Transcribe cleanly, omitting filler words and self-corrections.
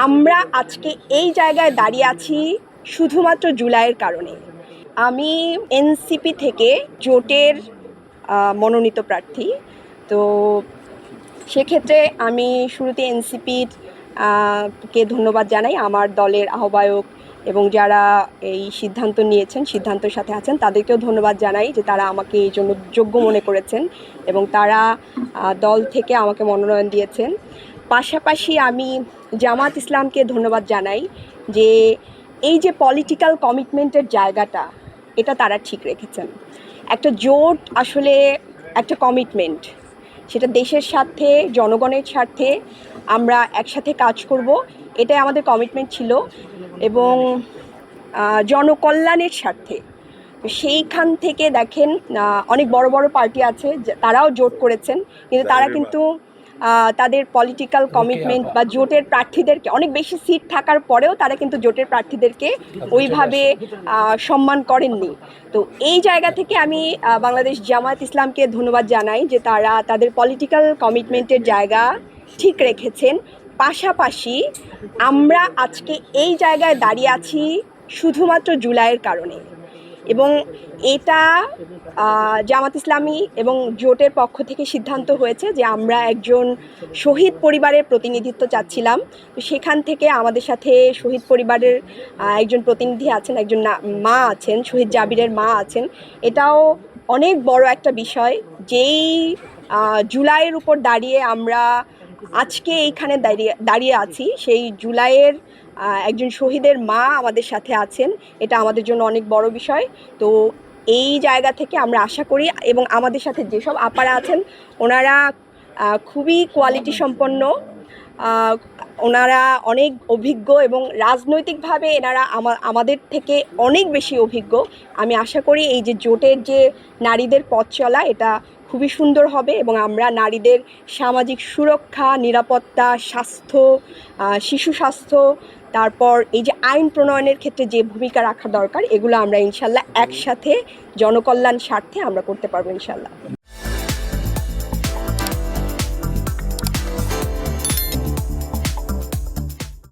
আমরা আজকে এই জায়গায় দাঁড়িয়ে আছি শুধুমাত্র জুলাইয়ের কারণে। আমি এনসিপি থেকে জোটের মনোনীত প্রার্থী। তো সেক্ষেত্রে আমি শুরুতে এনসিপির কে ধন্যবাদ জানাই, আমার দলের আহ্বায়ক এবং যারা এই সিদ্ধান্ত নিয়েছেন, সিদ্ধান্তের সাথে আছেন, তাদেরকেও ধন্যবাদ জানাই যে তারা আমাকে এই জন্য যোগ্য মনে করেছেন এবং তারা দল থেকে আমাকে মনোনয়ন দিয়েছেন। পাশাপাশি আমি জামাত ইসলামকে ধন্যবাদ জানাই যে এই যে পলিটিক্যাল কমিটমেন্টের জায়গাটা, এটা তারা ঠিক রেখেছেন। একটা জোট আসলে একটা কমিটমেন্ট, সেটা দেশের স্বার্থে, জনগণের স্বার্থে আমরা একসাথে কাজ করব, এটাই আমাদের কমিটমেন্ট ছিল এবং জনকল্যাণের স্বার্থে। সেইখান থেকে দেখেন অনেক বড় বড় পার্টি আছে, তারাও জোট করেছেন, কিন্তু তারা কিন্তু তাদের পলিটিক্যাল কমিটমেন্ট বা জোটের প্রার্থীদেরকে, অনেক বেশি সিট থাকার পরেও তারা কিন্তু জোটের প্রার্থীদেরকে ওইভাবে সম্মান করেননি। তো এই জায়গা থেকে আমি বাংলাদেশ জামায়াত ইসলামকে ধন্যবাদ জানাই যে তারা তাদের পলিটিক্যাল কমিটমেন্টের জায়গা ঠিক রেখেছেন। পাশাপাশি আমরা আজকে এই জায়গায় দাঁড়িয়ে আছি শুধুমাত্র জুলাইয়ের কারণে, এবং এটা জামাত ইসলামী এবং জোটের পক্ষ থেকে সিদ্ধান্ত হয়েছে যে আমরা একজন শহীদ পরিবারের প্রতিনিধিত্ব চাচ্ছিলাম। তো সেখান থেকে আমাদের সাথে শহীদ পরিবারের একজন প্রতিনিধি আছেন, একজন মা আছেন, শহীদ জাবিরের মা আছেন। এটাও অনেক বড় একটা বিষয়, যেই জুলাইয়ের উপর দাঁড়িয়ে আমরা আজকে এইখানে দাঁড়িয়ে আছি, সেই জুলাইয়ের একজন শহীদের মা আমাদের সাথে আছেন। এটা আমাদের জন্য অনেক বড় বিষয়। তো এই জায়গা থেকে আমরা আশা করি, এবং আমাদের সাথে যেসব আপারা আছেন ওনারা খুবই কোয়ালিটি সম্পন্ন, ওনারা অনেক অভিজ্ঞ এবং রাজনৈতিকভাবে এনারা আমাদের থেকে অনেক বেশি অভিজ্ঞ। আমি আশা করি এই যে জোটের যে নারীদের পথ চলা, এটা খুবই সুন্দর হবে এবং আমরা নারীদের সামাজিক সুরক্ষা, নিরাপত্তা, স্বাস্থ্য, শিশু স্বাস্থ্য, তারপর এই যে আইন প্রণয়নের ক্ষেত্রে যে ভূমিকা রাখা দরকার, এগুলো আমরা ইনশাল্লাহ একসাথে জনকল্যাণ স্বার্থে আমরা করতে পারবো ইনশাল্লাহ।